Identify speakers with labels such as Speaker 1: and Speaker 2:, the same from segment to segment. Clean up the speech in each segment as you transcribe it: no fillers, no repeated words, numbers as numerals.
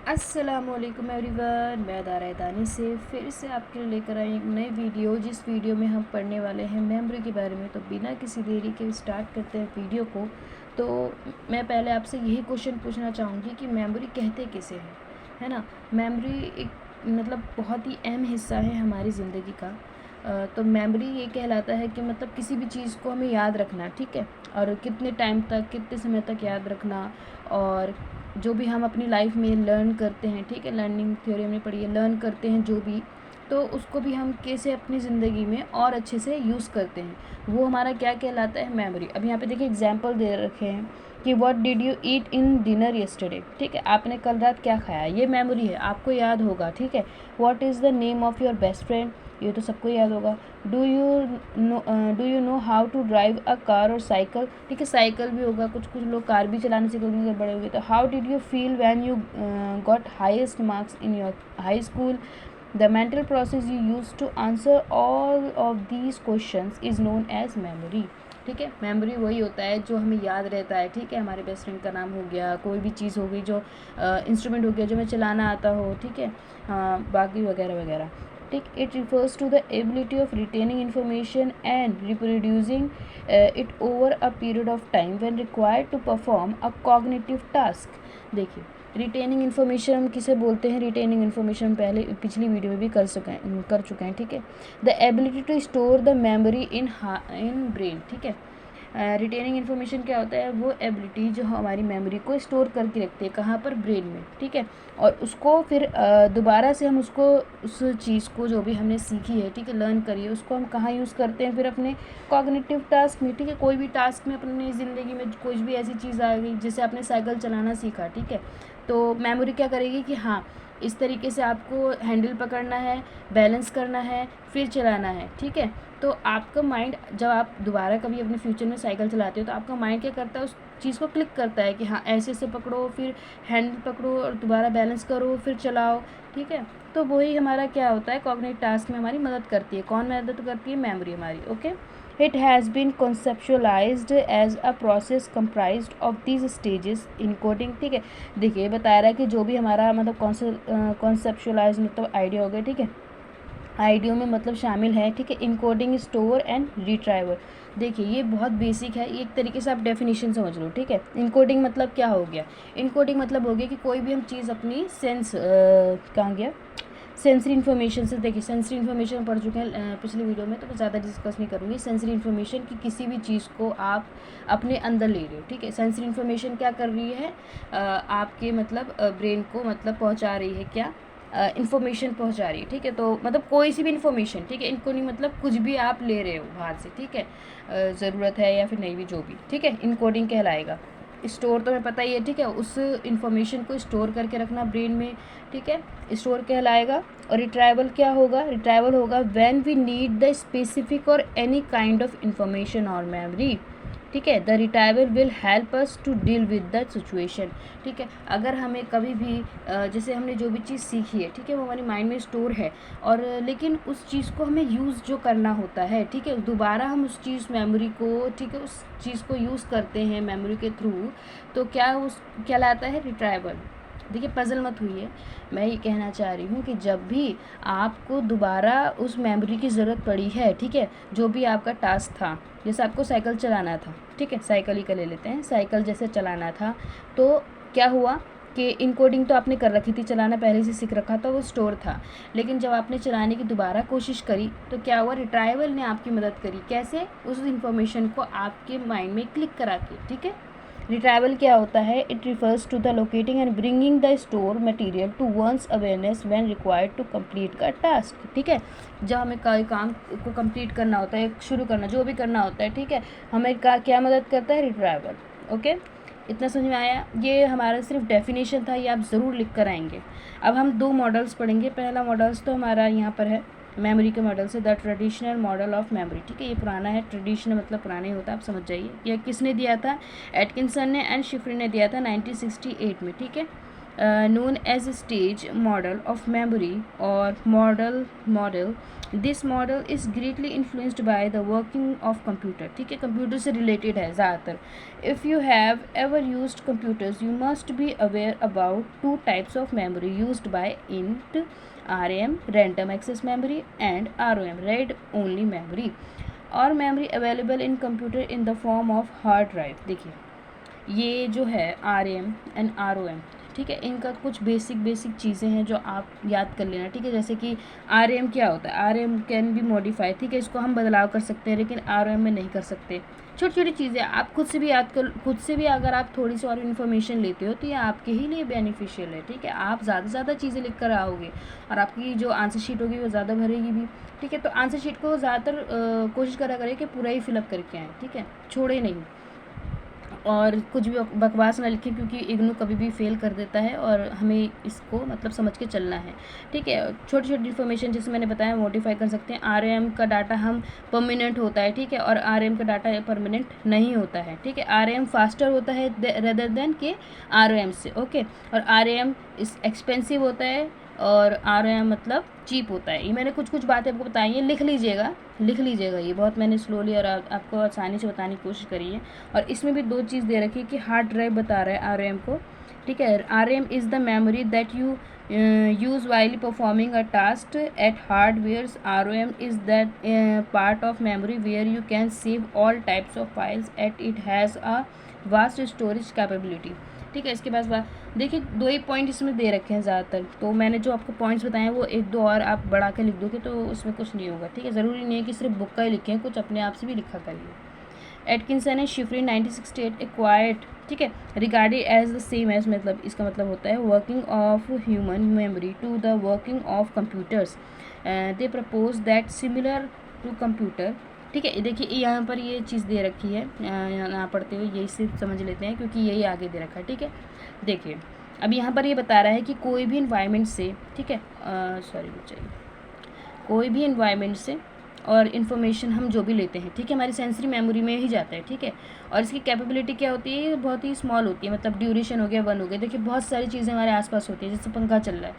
Speaker 1: अस्सलामुअलैकुम एवरीवन, मैं दारा दानी से फिर से आपके लिए लेकर आई एक नई वीडियो। जिस वीडियो में हम पढ़ने वाले हैं मेमोरी के बारे में। तो बिना किसी देरी के स्टार्ट करते हैं वीडियो को। तो मैं पहले आपसे यही क्वेश्चन पूछना चाहूँगी कि मेमोरी कहते किसे हैं, है ना। मेमोरी एक मतलब बहुत ही अहम हिस्सा है हमारी ज़िंदगी का। तो मेमोरी ये कहलाता है कि मतलब किसी भी चीज़ को हमें याद रखना, ठीक है, और कितने टाइम तक, कितने समय तक याद रखना। और जो भी हम अपनी लाइफ में लर्न करते हैं, ठीक है, लर्निंग थ्योरी हमने पढ़ी है, लर्न करते हैं जो भी, तो उसको भी हम कैसे अपनी ज़िंदगी में और अच्छे से यूज़ करते हैं, वो हमारा क्या कहलाता है, मेमोरी। अब यहाँ पे देखिए एग्जांपल दे रखे हैं कि what did you eat in dinner yesterday, ठीक है, आपने कल रात क्या खाया, ये मेमोरी है, आपको याद होगा, ठीक है। What is the name of your best friend, ये तो सबको याद होगा। Do you know how to drive a car और साइकिल, ठीक है, साइकिल भी होगा, कुछ कुछ लोग कार भी चलाने सीखेंगे जब बड़े हो गए। तो how did you feel when you got highest marks in your high school. The mental process you use to answer all of these questions is known as memory, ठीक है। मेमोरी वही होता है जो हमें याद रहता है, ठीक है। हमारे बेस्ट फ्रेंड का नाम हो गया, कोई भी चीज़ हो गई, जो इंस्ट्रूमेंट हो गया जो हमें चलाना आता हो, ठीक है, हाँ, बाकी वगैरह वगैरह, ठीक। It refers to the ability of retaining information and reproducing it over a period of time when required to perform a cognitive task. देखिए, रिटेनिंग इन्फॉर्मेशन हम किसे बोलते हैं, रिटेनिंग इन्फॉर्मेशन हम पहले पिछली वीडियो में भी कर चुके हैं, ठीक है। The ability to store the memory in brain, ठीक है। रिटेनिंग इन्फॉर्मेशन क्या होता है, वो एबिलिटी जो हमारी मेमोरी को स्टोर करके रखती है, कहाँ पर, ब्रेन में, ठीक है। और उसको फिर दोबारा से हम उसको, उस चीज़ को जो भी हमने सीखी है, ठीक है, लर्न करी है, उसको हम कहाँ यूज़ करते हैं, फिर अपने कॉग्निटिव टास्क में, ठीक है। कोई भी टास्क में अपनी ज़िंदगी में कुछ भी ऐसी चीज़ आ गई, जैसे आपने साइकिल चलाना सीखा, ठीक है, तो मेमोरी क्या करेगी कि हाँ, इस तरीके से आपको हैंडल पकड़ना है, बैलेंस करना है, फिर चलाना है, ठीक है। तो आपका माइंड, जब आप दोबारा कभी अपने फ्यूचर में साइकिल चलाते हो, तो आपका माइंड क्या करता है, उस चीज़ को क्लिक करता है कि हाँ, ऐसे ऐसे पकड़ो, फिर हैंडल पकड़ो और दोबारा बैलेंस करो, फिर चलाओ, ठीक है। तो वही हमारा क्या होता है, कॉग्निटिव टास्क में हमारी मदद करती है। कौन मदद करती है, मेमोरी हमारी, okay. It has been conceptualized as a process comprised of these stages encoding, ठीक है। देखिए, बता रहा है कि जो भी हमारा मतलब कॉन्सेप्चुलाइज मतलब आइडिया हो गया, ठीक है, आइडियो में मतलब शामिल है, ठीक है, इनकोडिंग, स्टोर एंड रिट्राइवल। देखिए, ये बहुत बेसिक है, ये एक तरीके से आप डेफिनेशन समझ लो, ठीक है। इनकोडिंग मतलब क्या हो गया, इनकोडिंग मतलब हो गया कि कोई भी हम चीज़ अपनी सेंस, कहाँ गया, सेंसरी इन्फॉर्मेशन से, देखिए सेंसरी इन्फॉर्मेशन पढ़ चुके हैं पिछली वीडियो में, तो मैं ज़्यादा डिस्कस नहीं करूँगी। सेंसरी इन्फॉर्मेशन की किसी भी चीज़ को आप अपने अंदर ले रहे हो, ठीक है। सेंसरी इन्फॉर्मेशन क्या कर रही है, आपके मतलब ब्रेन को मतलब पहुँचा रही है, क्या, इन्फॉर्मेशन पहुंचा रही है, ठीक है। तो मतलब कोई सी भी इन्फॉर्मेशन, ठीक है, इनको नहीं मतलब कुछ भी आप ले रहे हो बाहर से, ठीक है, ज़रूरत है या फिर नहीं भी, जो भी, ठीक है, इनकोडिंग कहलाएगा। स्टोर तो हमें पता ही है, ठीक है, उस इन्फॉर्मेशन को स्टोर करके रखना ब्रेन में, ठीक है, स्टोर कहलाएगा। और रिट्राइवल क्या होगा, रिट्राइवल होगा when we need the specific or any kind of information or memory, ठीक है। The retrieval will help us to deal with that situation, ठीक है। अगर हमें कभी भी जैसे हमने जो भी चीज़ सीखी है, ठीक है, वो हमारी माइंड में स्टोर है, और लेकिन उस चीज़ को हमें यूज़ जो करना होता है, ठीक है, दोबारा हम उस चीज़ मेमोरी को, ठीक है, उस चीज़ को यूज़ करते हैं मेमोरी के थ्रू, तो क्या उस क्या लाता है, रिट्राइवल। देखिए, पजल मत हुई है, मैं ये कहना चाह रही हूँ कि जब भी आपको दोबारा उस मेमोरी की ज़रूरत पड़ी है, ठीक है, जो भी आपका टास्क था, जैसे आपको साइकिल चलाना था, ठीक है, साइकिल ही का ले लेते हैं, साइकिल जैसे चलाना था, तो क्या हुआ कि इनकोडिंग तो आपने कर रखी थी, चलाना पहले से सीख रखा था, वो स्टोर था। लेकिन जब आपने चलाने की दोबारा कोशिश करी, तो क्या हुआ, रिट्राइवल ने आपकी मदद करी, कैसे, उस इन्फॉर्मेशन को आपके माइंड में क्लिक करा के, ठीक है। रिट्राइवल क्या होता है, it refers to the locating and bringing the store material to one's awareness when required to complete का टास्क, ठीक है। जब हमें कोई काम को कंप्लीट करना होता है, शुरू करना, जो भी करना होता है, ठीक है, हमें क्या मदद करता है, रिट्राइवल, ओके। इतना समझ में आया, ये हमारा सिर्फ डेफिनेशन था, ये आप ज़रूर लिख कर आएंगे। अब हम दो मॉडल्स पढ़ेंगे। पहला मॉडल्स तो हमारा यहाँ पर है, मेमोरी के मॉडल से, the traditional model of memory, ठीक है, ये पुराना है, ट्रेडिशनल मतलब पुराना ही होता है, आप समझ जाइए। ये किसने दिया था, एटकिंसन ने एंड शिफ्री ने दिया था 1968 में, ठीक है। known as a stage model of memory or model. This model is greatly influenced by the working of computer. ठीक है, कंप्यूटर से रिलेटेड है ज़्यादातर. If you have ever used computers, you must be aware about two types of memory used by int RAM, random access memory, and ROM, read only memory, or memory available in computer in the form of hard drive. देखिए, ये जो है RM and ROM, ठीक है, इनका कुछ basic चीज़ें हैं जो आप याद कर लेना. ठीक है, जैसे कि RM क्या होता है, RM कैन बी मॉडिफाई. ठीक है, इसको हम बदलाव कर सकते हैं, लेकिन ROM में नहीं कर सकते. छोटी छोटी चीज़ें आप खुद से भी याद कर, खुद से भी अगर आप थोड़ी सी और इन्फॉर्मेशन लेते हो तो ये आपके ही लिए बेनिफिशियल है. ठीक है, आप ज़्यादा से ज़्यादा चीज़ें लिख कर आओगे और आपकी जो आंसर शीट होगी वो ज़्यादा भरेगी भी. ठीक है, तो आंसर शीट को ज़्यादातर कोशिश करा करें कि पूरा ही फिलअप करके आएँ. ठीक है, छोड़े नहीं और कुछ भी बकवास ना लिखें, क्योंकि इग्नू कभी भी फेल कर देता है और हमें इसको मतलब समझ के चलना है. ठीक है, छोटी छोटी इन्फॉर्मेशन जैसे मैंने बताया मॉडिफाई कर सकते हैं. RM का डाटा हम परमानेंट होता है. ठीक है, और RM का डाटा परमानेंट नहीं होता है. ठीक है, RM फास्टर होता है रेदर देन के ROM से. ओके, और RM इस एक्सपेंसिव होता है और ROM मतलब चीप होता है. ये मैंने कुछ बातें आपको बताई हैं, लिख लीजिएगा. ये बहुत मैंने स्लोली और आपको आसानी से बताने की कोशिश करी है. और इसमें भी दो चीज़ दे रखी है कि हार्ड ड्राइव बता रहा है ROM को. ठीक है, RM is the memory that you use while performing a task at hardwares. ROM is that part of memory where you can save all types of files at it has a vast storage capability. ठीक है, इसके बाद देखिए दो ही point इसमें दे रखे हैं ज़्यादातर, तो मैंने जो आपको पॉइंट्स बताए हैं वो एक दो और आप बढ़ा के लिख दोगे तो उसमें कुछ नहीं होगा. ठीक है, ज़रूरी नहीं है कि सिर्फ बुक का ही लिखें, कुछ अपने आप से भी लिखा करिए. Atkinson and Shiffrin 1968 acquired. ठीक है, regarded as the same as, मतलब इसका मतलब होता है working of human memory to the working of computers. They propose that similar to computer. ठीक है, देखिए यहाँ पर ये चीज़ दे रखी है, यहाँ पढ़ते हुए यही सिर्फ समझ लेते हैं क्योंकि यही आगे दे रखा है. ठीक है, देखिए अब यहाँ पर ये बता रहा है कि कोई भी इन्वायरमेंट से, ठीक है, कोई भी इन्वायरमेंट से और इन्फॉर्मेशन हम जो भी लेते हैं, ठीक है, हमारी सेंसरी मेमोरी में ही जाता है. ठीक है, और इसकी कैपेबिलिटी क्या होती है, बहुत ही स्मॉल होती है. मतलब ड्यूरेशन हो गया 1 हो गया. देखिए बहुत सारी चीज़ें हमारे आसपास होती है, जैसे पंखा चल रहा है.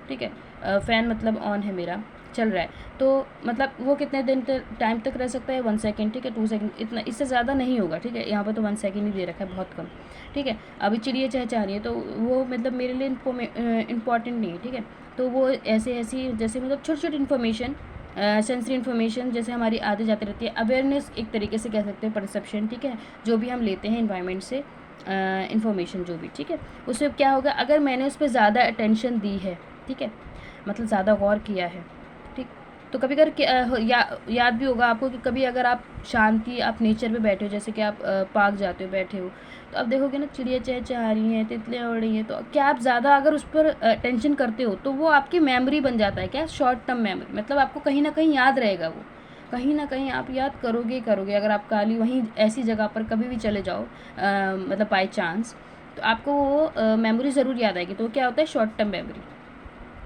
Speaker 1: ठीक है, फ़ैन मतलब ऑन है, मेरा चल रहा है, तो मतलब वो कितने दिन टाइम तक रह सकता है, 1 सेकेंड. ठीक है, 2 सेकेंड, इतना इससे ज़्यादा नहीं होगा. ठीक है, यहाँ पर तो 1 सेकेंड ही दे रखा है, बहुत कम. ठीक है, अभी चिड़िया चहचहा रही है तो वो मतलब मेरे लिए इम्पॉर्टेंट नहीं है. ठीक है, तो वो ऐसी जैसे मतलब छोटी छोटी इन्फॉर्मेशन, सेंसरी इन्फॉर्मेशन जैसे हमारी आती जाती रहती है. अवेयरनेस एक तरीके से कह सकते हैं, परसेप्शन. ठीक है, जो भी हम लेते हैं इन्वायरमेंट से इन्फॉर्मेशन जो भी. ठीक है, उसमें क्या होगा, अगर मैंने उस पर ज़्यादा अटेंशन दी है, ठीक है, मतलब ज़्यादा गौर किया है, ठीक, तो कभी अगर याद भी होगा आपको कि कभी अगर आप शांति, आप नेचर पे बैठे हो, जैसे कि आप पार्क जाते हो, बैठे हो, तो आप देखोगे ना चिड़िया चहचहा रही हैं, तितलियाँ उड़ रही हैं, तो क्या आप ज़्यादा अगर उस पर अटेंशन करते हो तो वो आपकी मेमोरी बन जाता है. क्या, शॉर्ट टर्म मेमोरी. मतलब आपको कहीं ना कहीं याद रहेगा, वो कहीं ना कहीं आप याद करोगे ही करोगे. अगर आप खाली वहीं ऐसी जगह पर कभी भी चले जाओ, मतलब बाई चांस, तो आपको वो मेमोरी ज़रूर याद आएगी. तो क्या होता है, शॉर्ट टर्म मेमोरी.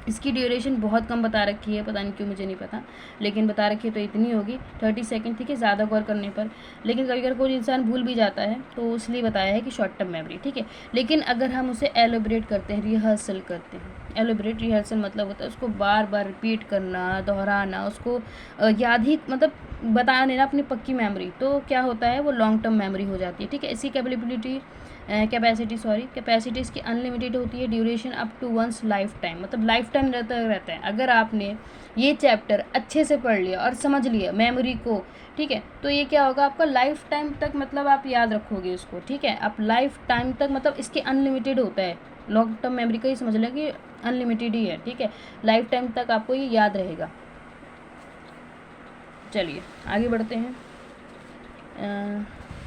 Speaker 1: इसकी ड्यूरेशन बहुत कम बता रखी है, पता नहीं क्यों, मुझे नहीं पता, लेकिन बता रखी है तो इतनी होगी, 30 सेकंड. ठीक है, ज़्यादा गौर करने पर. लेकिन कभी अगर कोई इंसान भूल भी जाता है तो इसलिए बताया है कि शॉर्ट टर्म मेमोरी. ठीक है, लेकिन अगर हम उसे एलोबरेट करते हैं, रिहर्सल करते हैं. एलोबरेट रिहर्सल मतलब होता है उसको बार बार रिपीट करना, दोहराना, उसको याद ही मतलब बता देना अपनी पक्की मेमोरी, तो क्या होता है, वो लॉन्ग टर्म मेमोरी हो जाती है. ठीक है, इसी कैपेसिटी इसकी अनलिमिटेड होती है. Duration up to one's life time, मतलब लाइफ टाइम रहता है. अगर आपने ये चैप्टर अच्छे से पढ़ लिया और समझ लिया मेमोरी को, ठीक है, तो ये क्या होगा, आपका लाइफ टाइम तक मतलब आप याद रखोगे उसको. ठीक है, आप लाइफ टाइम तक मतलब इसके अनलिमिटेड होता है. लॉन्ग टर्म मेमोरी का ही समझ लें कि अनलिमिटेड ही है. ठीक है, लाइफ टाइम तक आपको ये याद रहेगा. चलिए आगे बढ़ते हैं.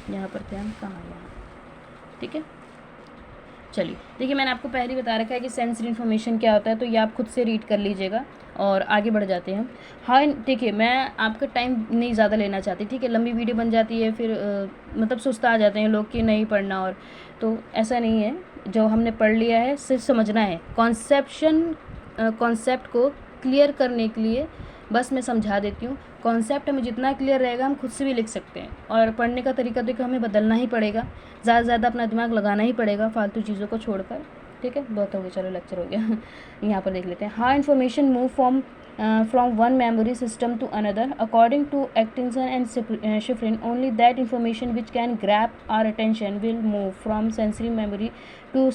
Speaker 1: यहाँ पर थे हम, कहाँ यहाँ. ठीक है, चलिए देखिए मैंने आपको पहले बता रखा है कि सेंसरी इन्फॉर्मेशन क्या होता है, तो ये आप खुद से रीड कर लीजिएगा और आगे बढ़ जाते हैं. हाँ देखिए, मैं आपका टाइम नहीं ज़्यादा लेना चाहती. ठीक है, लंबी वीडियो बन जाती है, फिर मतलब सुस्ता आ जाते हैं लोग कि नहीं पढ़ना, और तो ऐसा नहीं है. जो हमने पढ़ लिया है सिर्फ समझना है. कॉन्सेप्ट को क्लियर करने के लिए बस मैं समझा देती हूँ. कॉन्सेप्ट हमें जितना क्लियर रहेगा हम खुद से भी लिख सकते हैं. और पढ़ने का तरीका तो हमें बदलना ही पड़ेगा, ज़्यादा से ज़्यादा अपना दिमाग लगाना ही पड़ेगा फालतू चीज़ों को छोड़कर. ठीक है, बहुत हो गया, चलो लेक्चर हो गया। यहाँ पर देख लेते हैं, how information move from one memory system to another. According to Atkinson and Shiffrin, only that information which can grab our attention will move from sensory memory to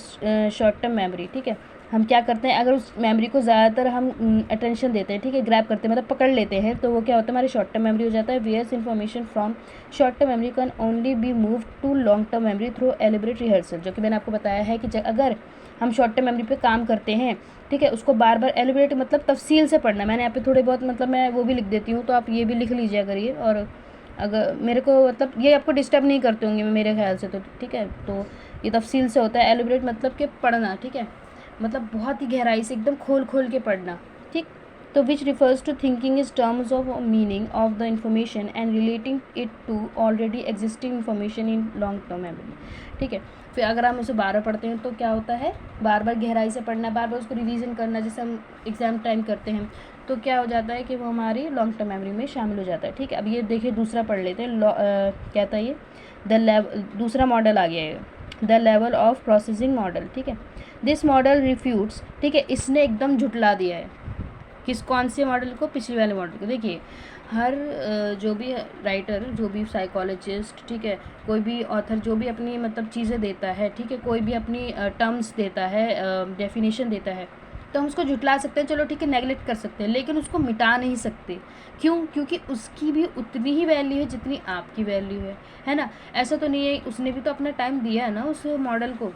Speaker 1: short term memory. ठीक है, हम क्या करते हैं, अगर उस memory को ज़्यादातर हम अटेंशन देते हैं, ठीक है, ग्रैब करते हैं मतलब पकड़ लेते हैं, तो वो क्या होता है, हमारी शॉर्ट टर्म मेमोरी हो जाता है। Whereas information from short term memory can only be move to long term memory through elaborate rehearsal. जो कि मैंने आपको बताया है कि अगर हम शॉर्ट टर्म मेमोरी पे काम करते हैं, ठीक है, उसको बार बार एलिबरेट मतलब तफसील से पढ़ना। मैंने यहाँ पे थोड़े बहुत मतलब मैं वो भी लिख देती हूँ, तो आप ये भी लिख लीजिए करिए। और अगर मेरे को मतलब ये आपको डिस्टर्ब नहीं करते होंगे मेरे ख्याल से, तो ठीक है। तो ये तफसील से होता है, एलिबरेट मतलब कि पढ़ना, ठीक है, मतलब बहुत ही गहराई से एकदम खोल खोल के पढ़ना, ठीक। तो which refers to thinking is terms of meaning of the information and relating it to already existing information in long term memory, ठीक है। फिर अगर हम उसे बार बार पढ़ते हैं तो क्या होता है, बार बार गहराई से पढ़ना, बार बार उसको रिवीजन करना, जैसे हम एग्जाम टाइम करते हैं, तो क्या हो जाता है कि वो हमारी लॉन्ग टर्म मेमोरी में शामिल हो जाता है, ठीक है। अब ये देखिए दूसरा पढ़ लेते हैं, क्या था ये, दूसरा मॉडल आ गया है, the level of processing model, ठीक है। दिस मॉडल रिफ्यूट्स, ठीक है, इसने एकदम झुटला दिया है कौन से मॉडल को, पिछले वाले मॉडल को। देखिए हर जो भी राइटर, जो भी साइकोलॉजिस्ट, ठीक है, कोई भी ऑथर जो भी अपनी मतलब चीज़ें देता है, ठीक है, कोई भी अपनी टर्म्स देता है, डेफिनेशन देता है, तो हम उसको झुटला सकते हैं, चलो ठीक है, नेगलेक्ट कर सकते हैं, लेकिन उसको मिटा नहीं सकते। क्यों? क्योंकि उसकी भी उतनी ही वैल्यू है जितनी आपकी वैल्यू है ना। ऐसा तो नहीं है, उसने भी तो अपना टाइम दिया है ना, उस मॉडल को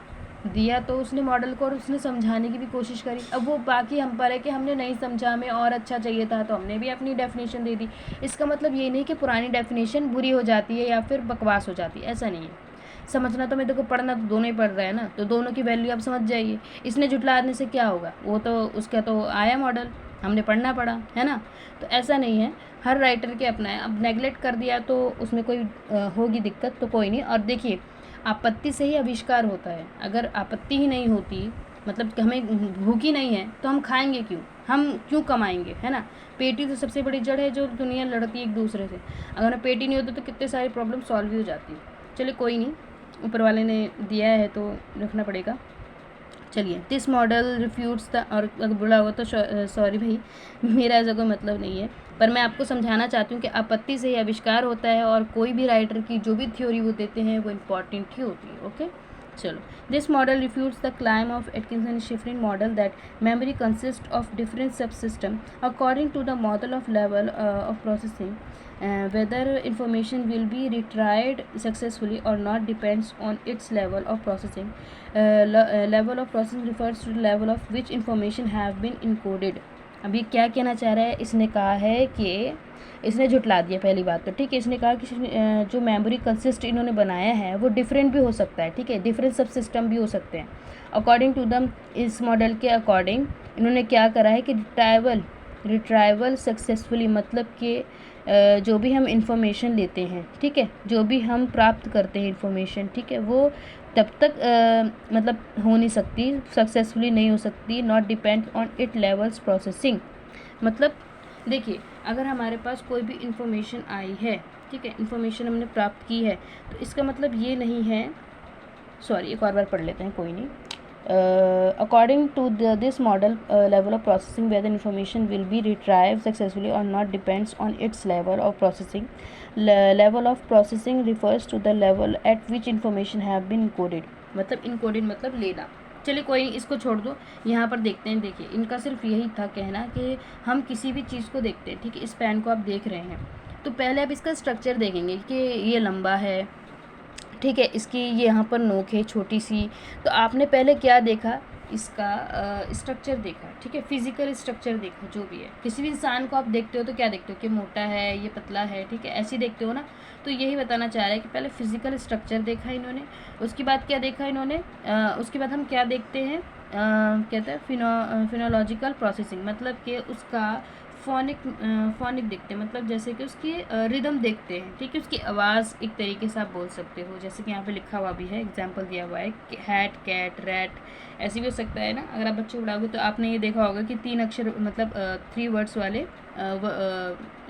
Speaker 1: दिया तो उसने मॉडल को, और उसने समझाने की भी कोशिश करी। अब वो बाकी हम पर है कि हमने नहीं समझा, हमें और अच्छा चाहिए था, तो हमने भी अपनी डेफिनेशन दे दी। इसका मतलब ये नहीं कि पुरानी डेफिनेशन बुरी हो जाती है या फिर बकवास हो जाती है, ऐसा नहीं है। समझना तो, मैं देखो पढ़ना तो दोनों ही पढ़ रहा है ना, तो दोनों की वैल्यू आप समझ जाइए। इसने झुटलाने से क्या होगा, वो तो उसका तो आया मॉडल, हमने पढ़ना पड़ा, है ना। तो ऐसा नहीं है, हर राइटर के अपना है। अब नेगलेक्ट कर दिया तो उसमें कोई होगी दिक्कत, तो कोई नहीं। और देखिए आपत्ति से ही आविष्कार होता है। अगर आपत्ति ही नहीं होती, मतलब कि हमें भूख ही नहीं है, तो हम खाएंगे क्यों, हम क्यों कमाएंगे, है ना। पेटी तो सबसे बड़ी जड़ है जो दुनिया लड़ती है एक दूसरे से। अगर पेटी नहीं होती तो कितने सारी प्रॉब्लम सॉल्व भी हो जाती है। चलिए कोई नहीं, ऊपर वाले ने दिया है तो रखना पड़ेगा। चलिए, दिस मॉडल रिफ्यूट्स द, और अगर बुरा हुआ तो सॉरी भाई, मेरा ऐसा कोई मतलब नहीं है, पर मैं आपको समझाना चाहती हूँ कि आपत्ति से ही आविष्कार होता है, और कोई भी राइटर की जो भी थ्योरी वो देते हैं वो इम्पॉर्टेंट ही होती है। ओके, चलो, this model refutes the claim of Atkinson Shiffrin model that memory consist of different subsystem according to the model of level of processing whether information will be retried successfully or not depends on its level of processing. Level of processing refers to the level of which information have been encoded. अब ये क्या कहना चाह रहा है, इसने कहा है कि इसने झुटला दिया पहली बात तो, ठीक है। इसने कहा कि जो मेमोरी कंसिस्ट इन्होंने बनाया है वो डिफरेंट भी हो सकता है, ठीक है, डिफरेंट सब सिस्टम भी हो सकते हैं। अकॉर्डिंग टू द, इस मॉडल के अकॉर्डिंग इन्होंने क्या करा है कि रिट्राइवल सक्सेसफुली, मतलब कि जो भी हम इंफॉर्मेशन लेते हैं, ठीक है, जो भी हम प्राप्त करते हैं इंफॉर्मेशन, ठीक है, वो तब तक मतलब हो नहीं सकती, सक्सेसफुली नहीं हो सकती, not depend on it levels processing. मतलब देखिए, अगर हमारे पास कोई भी इंफॉर्मेशन आई है, ठीक है, इंफॉर्मेशन हमने प्राप्त की है, तो इसका मतलब ये नहीं है, सॉरी एक और बार पढ़ लेते हैं, कोई नहीं। According to this model, level of processing whether information will be retrieved successfully or not depends on its level of processing. Level of processing refers to the level at which information have been encoded. मतलब encoded मतलब लेना। चलिए कोई नहीं, इसको छोड़ दो, यहाँ पर देखते हैं। देखिए इनका सिर्फ यही था कहना कि हम किसी भी चीज़ को देखते हैं, ठीक है, इस पेन को आप देख रहे हैं, तो पहले आप इसका स्ट्रक्चर देखेंगे कि ये लंबा है, ठीक है, इसकी ये यहाँ पर नोक है छोटी सी, तो आपने पहले क्या देखा, इसका स्ट्रक्चर देखा, ठीक है, फिजिकल स्ट्रक्चर देखा, जो भी है। किसी भी इंसान को आप देखते हो तो क्या देखते हो कि मोटा है, ये पतला है, ठीक है, ऐसे देखते हो ना। तो यही बताना चाह रहा है कि पहले फिजिकल स्ट्रक्चर देखा इन्होंने, उसके बाद क्या देखा इन्होंने, उसके बाद हम क्या देखते हैं, कहते हैं फिनोलॉजिकल प्रोसेसिंग, मतलब कि उसका फोनिक देखते हैं, मतलब जैसे कि उसकी रिदम देखते हैं, ठीक है, उसकी आवाज़ एक तरीके से आप बोल सकते हो, जैसे कि यहाँ पे लिखा हुआ भी है, एग्जांपल दिया हुआ है कि हैट, कैट, रैट, ऐसे भी हो सकता है ना। अगर आप बच्चे उड़ाओगे तो आपने ये देखा होगा कि 3 अक्षर मतलब 3 वर्ड्स वाले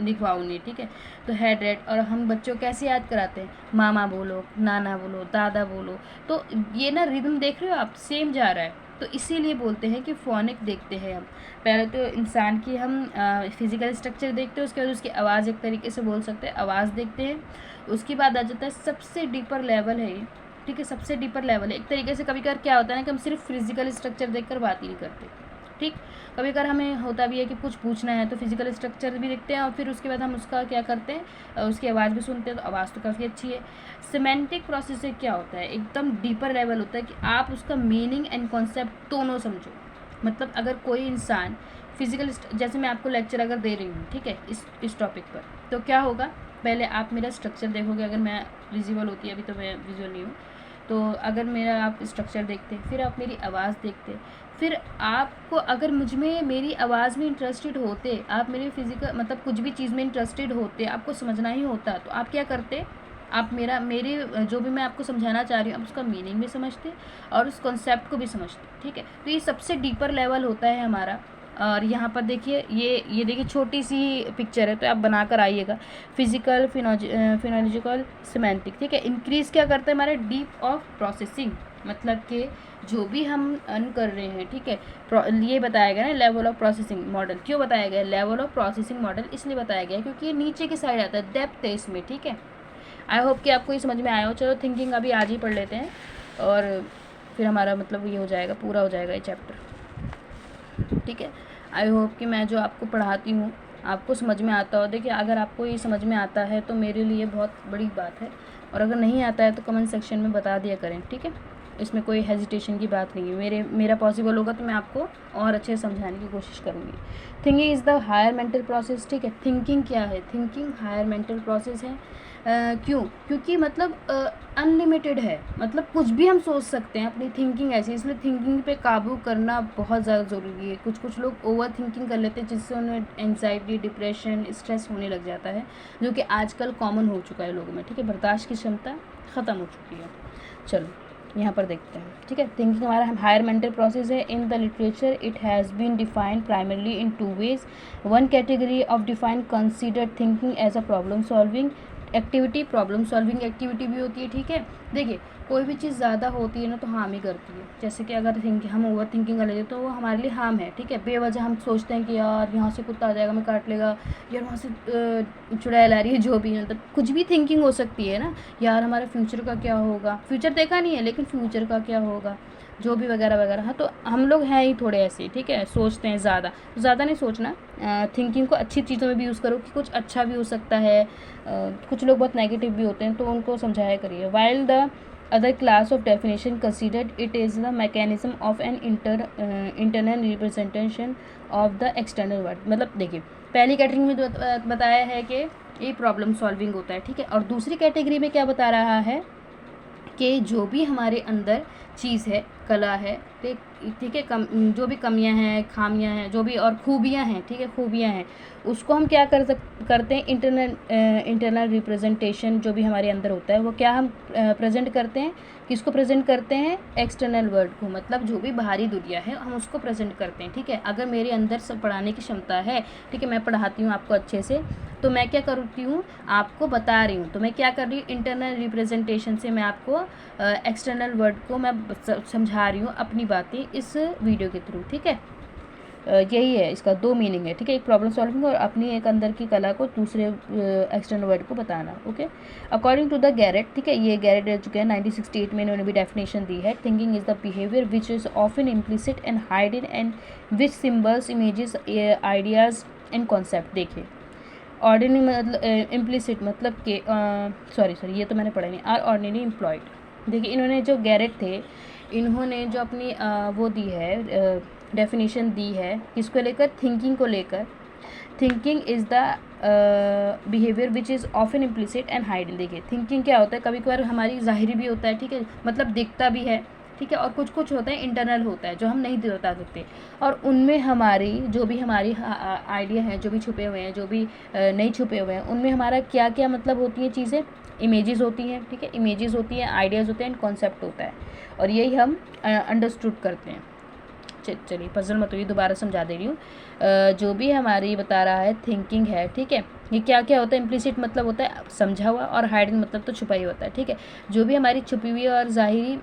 Speaker 1: लिखवाओगे, ठीक है। तो हैट, रैट, और हम बच्चों को कैसे याद कराते हैं, मामा बोलो, नाना बोलो, दादा बोलो, तो ये ना रिदम देख रहे हो आप, सेम जा रहा है, तो इसीलिए बोलते हैं कि फोनिक देखते हैं हम। पहले तो इंसान की हम फिजिकल स्ट्रक्चर देखते हैं, उसके बाद उसकी आवाज़ एक तरीके से बोल सकते हैं, आवाज़ देखते हैं। उसके बाद आ जाता है सबसे डीपर लेवल है ये, ठीक है, सबसे डीपर लेवल है। एक तरीके से कभी कभार क्या होता है ना कि हम सिर्फ फिजिकल स्ट्रक्चर देखकर बात ही नहीं करते, ठीक। कभी कभार हमें होता भी है कि कुछ पूछना है तो फिजिकल स्ट्रक्चर भी देखते हैं और फिर उसके बाद हम उसका क्या करते हैं, उसकी आवाज़ भी सुनते हैं, तो आवाज़ तो काफ़ी अच्छी है। सिमेंटिक प्रोसेस से क्या होता है, एकदम डीपर लेवल होता है कि आप उसका मीनिंग एंड कॉन्सेप्ट दोनों समझो। मतलब अगर कोई इंसान फिजिकल, जैसे मैं आपको लेक्चर अगर दे रही हूँ, ठीक है, इस टॉपिक पर, तो क्या होगा, पहले आप मेरा स्ट्रक्चर देखोगे। अगर मैं विजुअल होती है, अभी तो मैं विजुअल नहीं हूँ, तो अगर मेरा आप स्ट्रक्चर देखते, फिर आप मेरी आवाज़ देखते, फिर आपको अगर मुझ में मेरी आवाज़ में इंटरेस्टेड होते, आप मेरे फिजिकल मतलब कुछ भी चीज़ में इंटरेस्टेड होते, आपको समझना ही होता, तो आप क्या करते, आप मेरे जो भी मैं आपको समझाना चाह रही हूँ, आप उसका मीनिंग भी समझते और उस कॉन्सेप्ट को भी समझते, ठीक है। तो ये सबसे डीपर लेवल होता है हमारा। और यहाँ पर देखिए, ये देखिए छोटी सी पिक्चर है, तो आप बना कर आइएगा। फिजिकल, फिनोलॉजिकल, सिमेंटिक, ठीक है। इंक्रीज़ क्या करता है हमारे डीप ऑफ प्रोसेसिंग, मतलब कि जो भी हम अर्न कर रहे हैं, ठीक है, ये बताया गया ना लेवल ऑफ प्रोसेसिंग मॉडल। क्यों बताया गया लेवल ऑफ प्रोसेसिंग मॉडल, इसलिए बताया गया क्योंकि ये नीचे की साइड आता है, डेप्थ है इसमें, ठीक है। आई होप कि आपको ये समझ में आया हो। चलो थिंकिंग अभी आज ही पढ़ लेते हैं और फिर हमारा मतलब ये हो जाएगा, पूरा हो जाएगा ये चैप्टर, ठीक है। आई होप कि मैं जो आपको पढ़ाती हूँ आपको समझ में आता हो। देखिए अगर आपको ये समझ में आता है तो मेरे लिए बहुत बड़ी बात है, और अगर नहीं आता है तो कमेंट सेक्शन में बता दिया करें, ठीक है। इसमें कोई हेजिटेशन की बात नहीं है। मेरा पॉसिबल होगा तो मैं आपको और अच्छे से समझाने की कोशिश करूँगी। Thinking is the higher mental process, ठीक है। थिंकिंग क्या है, थिंकिंग हायर मेंटल प्रोसेस है। क्यों, क्योंकि मतलब अनलिमिटेड है, मतलब कुछ भी हम सोच सकते हैं, अपनी थिंकिंग ऐसी, इसलिए थिंकिंग पे काबू करना बहुत ज़्यादा ज़रूरी है। कुछ लोग ओवर थिंकिंग कर लेते हैं जिससे उन्हें एंजाइटी, डिप्रेशन, स्ट्रेस होने लग जाता है, जो कि आजकल कॉमन हो चुका है लोगों में, ठीक है। बर्दाश्त की क्षमता ख़त्म हो चुकी है। चलो यहाँ पर देखते हैं, ठीक है। थिंकिंग हमारा हायर मेंटल प्रोसेस है। In the literature it has been defined primarily in 2 ways. One category of defined consider thinking as a problem solving activity, problem solving activity भी होती है, ठीक है। देखिए कोई भी चीज़ ज़्यादा होती है ना तो हार्म ही करती है। जैसे कि अगर हम ओवर थिंकिंग कर लेते तो वो हमारे लिए हार्म है, ठीक है। बेवजह हम सोचते हैं कि यार यहाँ से कुत्ता आ जाएगा, मैं काट लेगा, यार वहाँ से चुड़ैल आ रही है, जो भी है, मतलब कुछ भी थिंकिंग हो सकती है ना, यार हमारे फ्यूचर का क्या होगा, फ्यूचर देखा नहीं है लेकिन फ्यूचर का क्या होगा, जो भी वगैरह वगैरह। हाँ, तो हम लोग हैं ही थोड़े ऐसे, ठीक है, सोचते हैं ज़्यादा नहीं सोचना। थिंकिंग को अच्छी चीज़ों में भी यूज़ करो कि कुछ अच्छा भी हो सकता है। कुछ लोग बहुत नेगेटिव भी होते हैं तो उनको समझाया करिए। While the other class of definition considered it is the mechanism of an internal representation of the external world. मतलब देखिए पहली कैटेगरी में तो बताया है कि ये प्रॉब्लम सॉल्विंग होता है, ठीक है। और दूसरी कैटेगरी में क्या बता रहा है कि जो भी हमारे अंदर चीज़ है, कला है, ठीक है, जो भी कमियां हैं, खामियां हैं, जो भी और खूबियां हैं, ठीक है, खूबियां हैं, उसको हम क्या करते हैं, इंटरनल रिप्रेजेंटेशन जो भी हमारे अंदर होता है वो क्या हम प्रेजेंट करते हैं, किसको प्रेजेंट करते हैं, एक्सटर्नल वर्ल्ड को, मतलब जो भी बाहरी दुनिया है हम उसको प्रेजेंट करते हैं, ठीक है। अगर मेरे अंदर सब पढ़ाने की क्षमता है, ठीक है, मैं पढ़ाती हूँ आपको अच्छे से, तो मैं क्या करती हूँ, आपको बता रही हूँ, तो मैं क्या कर रही हूँ, इंटरनल रिप्रेजेंटेशन से मैं आपको एक्सटर्नल वर्ड को मैं समझा रही हूँ अपनी बातें इस वीडियो के थ्रू, ठीक है। यही है, इसका 2 मीनिंग है, ठीक है, एक प्रॉब्लम सॉल्विंग और अपनी एक अंदर की कला को दूसरे एक्सटर्नल वर्ड को बताना, okay. According to the Garrett, ठीक है, ये गैरेट रह चुके हैं 1968 में, इन्होंने भी डेफिनेशन दी है। Thinking is the behaviour which is often implicit and hidden and which symbols, images, ideas and concept. देखिए ऑर्डिनरी मतलब इम्प्लिसिट मतलब कि सॉरी ये तो मैंने पढ़ा नहीं, आर ऑर्डिनरी एम्प्लॉयड। देखिए इन्होंने जो गैरेट थे, इन्होंने जो अपनी वो दी है, डेफिनेशन दी है, किसको लेकर, थिंकिंग को लेकर। Thinking is the behaviour which is often implicit and hidden. देखिए थिंकिंग क्या होता है, कभी कभार हमारी ज़ाहिरी भी होता है, ठीक है, मतलब दिखता भी है, ठीक है, और कुछ होता है इंटरनल होता है जो हम नहीं बता सकते, और उनमें हमारी जो भी हमारी आइडिया है, जो भी छुपे हुए हैं, जो भी नहीं छुपे हुए हैं, उनमें हमारा क्या क्या मतलब होती हैं चीज़ें, इमेजेस होती हैं, ठीक है, इमेजेस होती हैं, आइडियाज़ होते हैं, कॉन्सेप्ट होता है, और यही हम अंडरस्टूड करते हैं। चलिए पजल मत होइए, दोबारा समझा दे रही हूँ। जो भी हमारी बता रहा है थिंकिंग है, ठीक है, ये क्या क्या होता है, इम्प्लिसिट मतलब होता है समझा हुआ, और हाइडिंग मतलब तो छुपाई होता है, ठीक है। जो भी हमारी छुपी हुई और ज़ाहिरी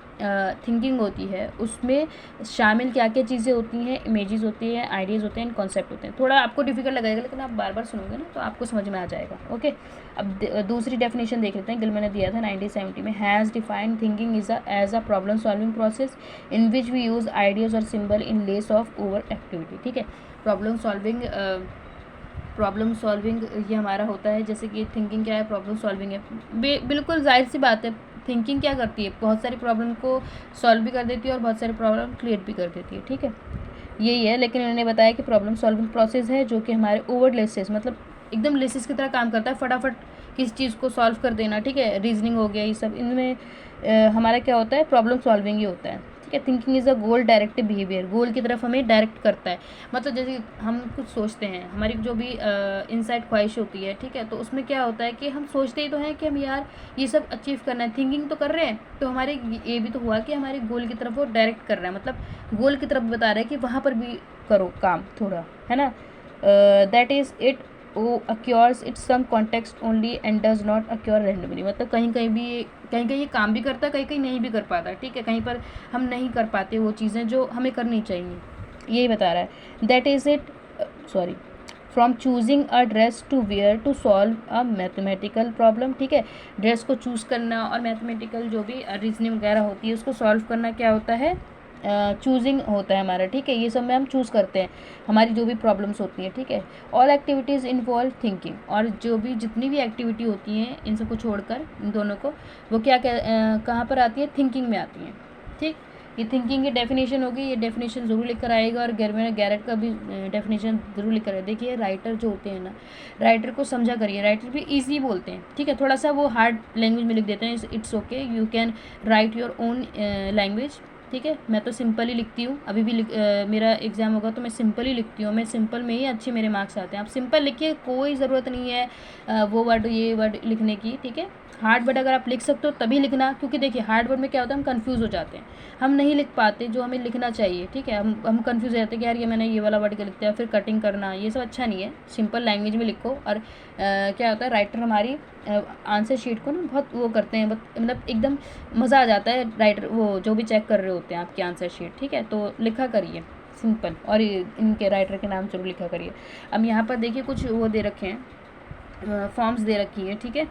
Speaker 1: थिंकिंग होती है उसमें शामिल क्या क्या चीज़ें होती हैं, इमेजेस होती हैं, आइडियाज़ होते हैं, कॉन्सेप्ट होते हैं। थोड़ा आपको डिफिकल्ट लगेगा लेकिन आप बार बार सुनोगे ना तो आपको समझ में आ जाएगा, ओके। अब दूसरी डेफिनेशन देख लेते हैं, गिलमैन ने दिया था 1970 में। Has defined thinking as a problem solving process in which we use ideas और symbol in less of over activity, ठीक है। प्रॉब्लम सॉल्विंग ये हमारा होता है, जैसे कि थिंकिंग क्या है, प्रॉब्लम सॉल्विंग है। बिल्कुल जाहिर सी बात है, थिंकिंग क्या करती है, बहुत सारी प्रॉब्लम को सॉल्व भी कर देती है और बहुत सारी प्रॉब्लम क्रिएट भी कर देती है, ठीक है। यही है, लेकिन उन्होंने बताया कि प्रॉब्लम सॉल्विंग प्रोसेस है जो कि हमारे ओवर लेसेस मतलब एकदम लेसेस की तरह काम करता है, फटाफट किसी चीज़ को सॉल्व कर देना, ठीक है। रीजनिंग हो गया, ये सब इनमें हमारा क्या होता है, प्रॉब्लम सॉल्विंग ही होता है, ठीक है। Thinking is a goal directive behaviour, goal की तरफ हमें डायरेक्ट करता है। मतलब जैसे हम कुछ सोचते हैं, हमारी जो भी इनसाइड ख्वाहिश होती है, ठीक है, तो उसमें क्या होता है कि हम सोचते ही तो हैं कि हम यार ये सब अचीव करना है, थिंकिंग तो कर रहे हैं, तो हमारे ये भी तो हुआ कि हमारे गोल की तरफ वो डायरेक्ट कर रहा है, मतलब गोल की तरफ बता रहा है कि वहाँ पर भी करो काम थोड़ा, है ना। That is it occurs it some context only and does not occur randomly, मतलब कहीं कहीं ये काम भी करता है, कहीं कहीं नहीं भी कर पाता, ठीक है। कहीं पर हम नहीं कर पाते वो चीज़ें जो हमें करनी चाहिए, यही बता रहा है। That is it sorry from choosing a dress to wear to solve a mathematical problem, ठीक है। ड्रेस को चूज़ करना और मैथमेटिकल जो भी रीजनिंग वगैरह होती है उसको सॉल्व करना क्या होता है, चूजिंग होता है हमारा, ठीक है। ये सब में हम चूज़ करते हैं हमारी जो भी प्रॉब्लम्स होती हैं, ठीक है। ऑल एक्टिविटीज़ इन्वॉल्व थिंकिंग, और जो भी जितनी भी एक्टिविटी होती हैं इन सबको छोड़कर इन दोनों को, वो क्या कहाँ पर आती है, थिंकिंग में आती हैं, ठीक। ये थिंकिंग की डेफिनेशन होगी, ये डेफिनेशन ज़रूर लिख कर आएगा, और गैरेट का भी डेफिनेशन ज़रूर लिख कर आए। देखिए राइटर जो होते हैं ना, राइटर को समझा करिए, राइटर भी ईजी बोलते हैं, ठीक है। थोड़ा सा वो हार्ड लैंग्वेज में लिख देते हैं, it's okay, you can write your own language, ठीक है। मैं तो सिंपल ही लिखती हूँ, अभी भी मेरा एग्ज़ाम होगा तो मैं सिंपल ही लिखती हूँ, मैं सिंपल में ही अच्छे मेरे मार्क्स आते हैं। आप सिंपल लिखिए, कोई ज़रूरत नहीं है वो वर्ड ये वर्ड लिखने की, ठीक है। हार्ड वर्ड अगर आप लिख सकते हो तभी लिखना, क्योंकि देखिए हार्ड वर्ड में क्या होता है, हम कंफ्यूज हो जाते हैं, हम नहीं लिख पाते जो हमें लिखना चाहिए, ठीक है। हम कंफ्यूज हो जाते हैं कि यार ये मैंने ये वाला वर्ड क्या लिखता है, फिर कटिंग करना, ये सब अच्छा नहीं है। सिंपल लैंग्वेज में लिखो, और क्या होता है, राइटर हमारी आंसर शीट को ना बहुत वो करते हैं, मतलब एकदम मज़ा आ जाता है, राइटर वो जो भी चेक कर रहे होते हैं आपकी आंसर शीट, ठीक है। तो लिखा करिए सिंपल, और इनके राइटर के नाम जरूर लिखा करिए। अब यहाँ पर देखिए कुछ वो दे रखे हैं, फॉर्म्स दे रखी हैं, ठीक है,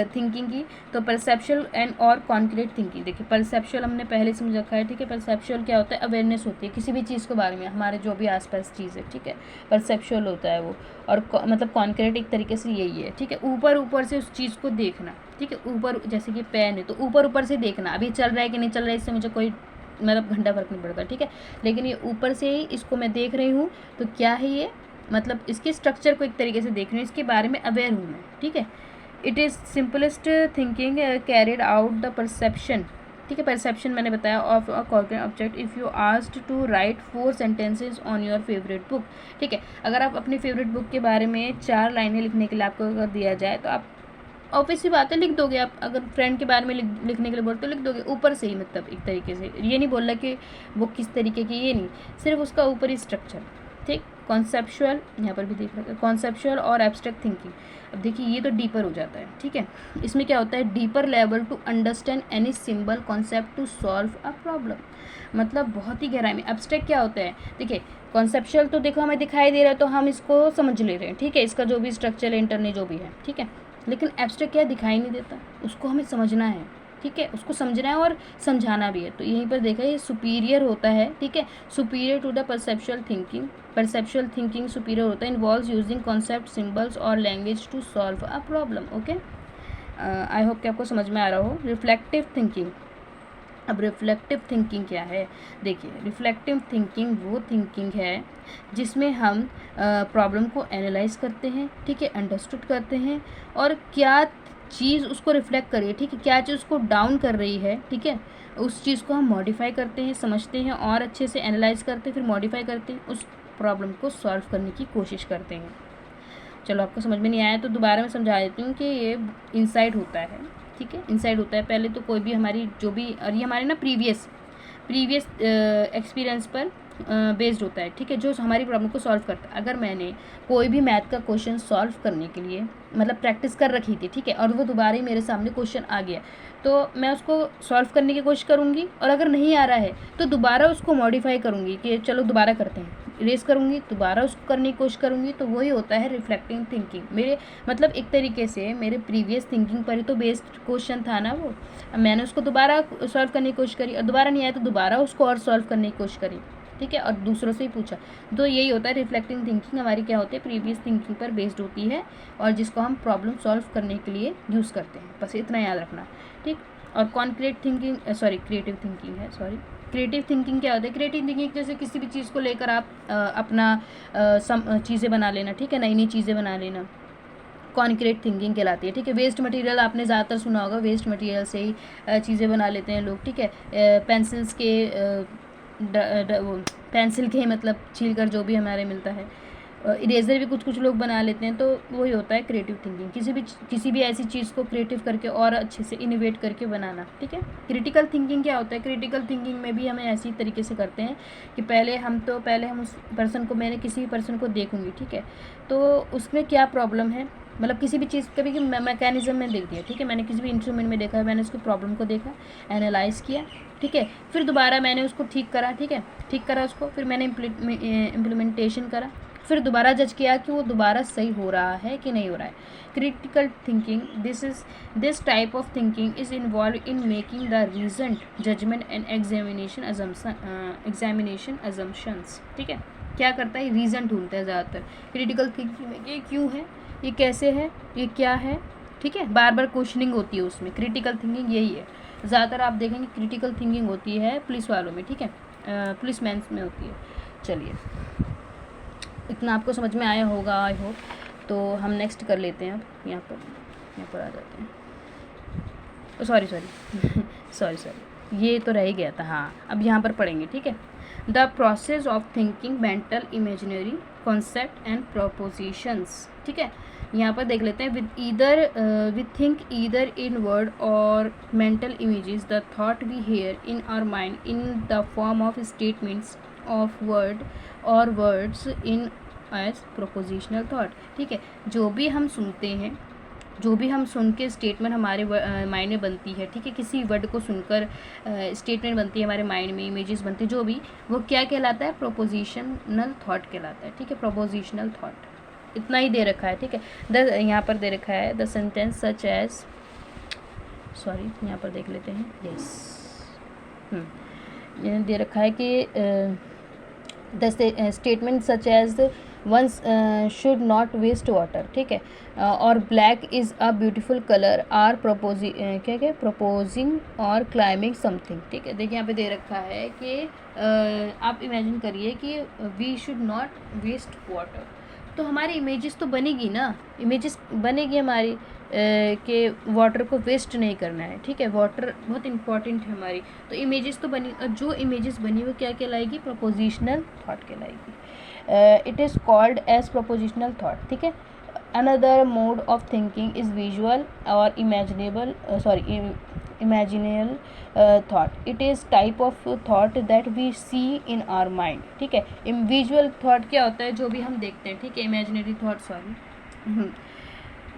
Speaker 1: थिंकिंग की। तो परसेप्शुअल एंड और कॉन्क्रीट थिंकिंग, देखिए परसेप्शुअल हमने पहले समझ रखा है, ठीक है। परसेप्शुअल क्या होता है, अवेयरनेस होती है किसी भी चीज़ के बारे में, हमारे जो भी आसपास चीज़ है, ठीक है, परसेप्शुअल होता है वो। और मतलब कॉन्क्रीट एक तरीके से यही है, ठीक है, ऊपर ऊपर से उस चीज़ को देखना, ठीक है। ऊपर जैसे कि पेन है तो ऊपर ऊपर से देखना, अभी चल रहा है कि नहीं चल रहा है इससे मुझे कोई मतलब घंटा फर्क नहीं पड़ता, ठीक है। लेकिन ये ऊपर से ही इसको मैं देख रही हूँ तो क्या है ये, मतलब इसके स्ट्रक्चर को एक तरीके से देख रही हूँ, इसके बारे में अवेयर हूँ मैं, ठीक है। It is simplest thinking carried out the perception, ठीक है। परसेप्शन मैंने बताया of a concrete object. If you asked to write 4 sentences on your favourite book, ठीक है, अगर आप अपनी फेवरेट बुक के बारे में 4 लाइनें लिखने के लिए आपको अगर दिया जाए तो आप ऑब्वियस सी बात है लिख दोगे आप। अगर फ्रेंड के बारे में लिखने के लिए बोलते तो लिख दोगे ऊपर से ही, मतलब एक तरीके से। ये नहीं बोल रहा कि वो किस तरीके की, ये नहीं, सिर्फ उसका ऊपरी स्ट्रक्चर, ठीक। कॉन्सेप्चुअल, यहाँ पर भी देख रहे हैं, कॉन्सेप्चुअल और एब्स्ट्रैक्ट थिंकिंग। अब देखिए ये तो डीपर हो जाता है, ठीक है। इसमें क्या होता है, deeper level to understand any symbol concept to solve a problem, मतलब बहुत ही गहराई में। एब्स्ट्रैक्ट क्या होता है, देखिए कॉन्सेप्चुअल तो देखो हमें दिखाई दे रहा है तो हम इसको समझ ले रहे हैं, ठीक है, इसका जो भी स्ट्रक्चर इंटरनल जो भी है, ठीक है। लेकिन एब्स्ट्रैक्ट क्या दिखाई नहीं देता, उसको हमें समझना है, ठीक है, उसको समझना है और समझाना भी है। तो यहीं पर देखा ये सुपीरियर होता है, ठीक है, superior to the perceptual thinking. Perceptual thinking superior होता है, इन्वॉल्व्स यूजिंग कॉन्सेप्ट, सिंबल्स और language to solve a problem, okay. I hope कि आपको समझ में आ रहा हो। रिफ्लेक्टिव थिंकिंग, अब रिफ्लेक्टिव थिंकिंग क्या है, देखिए रिफ्लेक्टिव थिंकिंग वो थिंकिंग है जिसमें हम प्रॉब्लम को एनालाइज करते हैं, ठीक है, अंडरस्टूड करते हैं, और क्या चीज़ उसको रिफ्लेक्ट करिए, ठीक है, क्या चीज़ उसको डाउन कर रही है, ठीक है, उस चीज़ को हम मॉडिफाई करते हैं, समझते हैं और अच्छे से एनालाइज करते हैं, फिर मॉडिफाई करते हैं, उस प्रॉब्लम को सॉल्व करने की कोशिश करते हैं। चलो आपको समझ में नहीं आया तो दोबारा मैं समझा देती हूँ कि ये इंसाइट होता है, ठीक है, इंसाइट होता है। पहले तो कोई भी हमारी जो भी, और ये हमारे ना प्रीवियस एक्सपीरियंस पर बेस्ड होता है, ठीक है, जो हमारी प्रॉब्लम को सॉल्व करता है। अगर मैंने कोई भी मैथ का क्वेश्चन सॉल्व करने के लिए मतलब प्रैक्टिस कर रखी थी, ठीक है, और वो दोबारा ही मेरे सामने क्वेश्चन आ गया, तो मैं उसको सॉल्व करने की कोशिश करूँगी, और अगर नहीं आ रहा है तो दोबारा उसको मॉडिफाई करूँगी कि चलो दोबारा करते हैं, इरेज करूँगी, दोबारा उसको करने की कोशिश करूँगी। तो वही होता है रिफ्लेक्टिंग थिंकिंग। मेरे मतलब एक तरीके से मेरे प्रीवियस थिंकिंग पर ही तो बेस्ड क्वेश्चन था ना वो। मैंने उसको दोबारा सॉल्व करने की कोशिश करी, और दोबारा नहीं आया तो दोबारा उसको और सॉल्व करने की कोशिश करी, ठीक है, और दूसरों से ही पूछा। तो यही होता है रिफ्लेक्टिंग थिंकिंग, हमारी क्या होती है, प्रीवियस थिंकिंग पर बेस्ड होती है, और जिसको हम प्रॉब्लम सॉल्व करने के लिए यूज़ करते हैं। बस इतना याद रखना, ठीक। और कॉन्क्रीट थिंकिंग क्रिएटिव थिंकिंग है, क्रिएटिव थिंकिंग क्या होता है, क्रिएटिव थिंकिंग जैसे किसी भी चीज़ को लेकर आप अपना चीज़ें बना लेना, ठीक है, नई नई चीज़ें बना लेना, कॉन्क्रीट थिंकिंग कहलाती है, ठीक है। वेस्ट मटेरियल आपने ज़्यादातर सुना होगा, वेस्ट मटेरियल से ही चीज़ें बना लेते हैं लोग, ठीक है। पेंसिल्स के पेंसिल के मतलब छील कर जो भी हमारे मिलता है, इरेज़र भी कुछ लोग बना लेते हैं। तो वही होता है क्रिएटिव थिंकिंग, किसी भी ऐसी चीज़ को क्रिएटिव करके और अच्छे से इनोवेट करके बनाना, ठीक है। क्रिटिकल थिंकिंग क्या होता है, क्रिटिकल थिंकिंग में भी हमें ऐसी तरीके से करते हैं कि पहले हम उस पर्सन को, मैंने किसी भी पर्सन को देखूँगी, ठीक है, तो उसमें क्या प्रॉब्लम है, मतलब किसी भी चीज़ कभी मैकेनिज्म में देख दिया, ठीक है, मैंने किसी भी इंस्ट्रूमेंट में देखा है, मैंने उसकी प्रॉब्लम को देखा, एनालाइज़ किया, ठीक है, फिर दोबारा मैंने उसको ठीक करा, ठीक है, ठीक करा उसको, फिर मैंने इम्प्लीमेंटेशन करा, फिर दोबारा जज किया कि वो दोबारा सही हो रहा है कि नहीं हो रहा है। Critical thinking, this type of thinking is involve in making the reason judgement and examination assumptions, ठीक है। क्या करता है, रीज़न ढूंढता है ज़्यादातर क्रिटिकल थिंकिंग में, ये क्यों है, ये कैसे है, ये क्या है, ठीक है, बार बार क्वेश्चनिंग होती है उसमें। क्रिटिकल थिंकिंग यही है, ज़्यादातर आप देखेंगे क्रिटिकल थिंकिंग होती है पुलिस वालों में, ठीक है, पुलिस मैन में होती है। चलिए, इतना आपको समझ में आया होगा आई होप। तो हम नेक्स्ट कर लेते हैं, अब यहाँ पर आ जाते हैं। सॉरी ये तो रह ही गया था, हाँ, अब यहाँ पर पढ़ेंगे, ठीक है। The process of thinking mental imaginary concept and propositions, ठीक है। यहाँ पर देख लेते हैं, we think either in word और mental images, the thought we hear in our mind in the form of statements of word और words in as propositional thought, ठीक है। जो भी हम सुन के स्टेटमेंट हमारे माइंड में बनती है, ठीक है, किसी वर्ड को सुनकर स्टेटमेंट बनती है हमारे माइंड में, इमेजेस बनती है, जो भी, वो क्या कहलाता है, प्रोपोजिशनल थॉट कहलाता है, ठीक है, प्रोपोजिशनल थॉट। इतना ही दे रखा है, ठीक है। यहाँ पर दे रखा है द सेंटेंस सच एज, यहाँ पर देख लेते हैं, दे रखा है कि the statement such as one should not waste water, ठीक है, और black is a beautiful colour are proposing और क्लाइमिंग समथिंग, ठीक है। देखिए यहाँ पे दे रखा है कि आप इमेजिन करिए कि we should not waste water, तो हमारी इमेजेस तो बनेगी ना, इमेजेस बनेगी हमारी कि वाटर को वेस्ट नहीं करना है, ठीक है, वाटर बहुत इंपॉर्टेंट है हमारी, तो इमेजेस तो बनी, और जो इमेजेस बनी वो क्या कहलाएगी, प्रोपोजिशनल थॉट कहलाएगी। It is called as propositional thought, ठीक है। Another mode of thinking is visual और imaginal thought. It is type of thought that we see in our mind, ठीक है। विजुअल थॉट क्या होता है, जो भी हम देखते हैं, ठीक है। इमेजिनरी थॉट,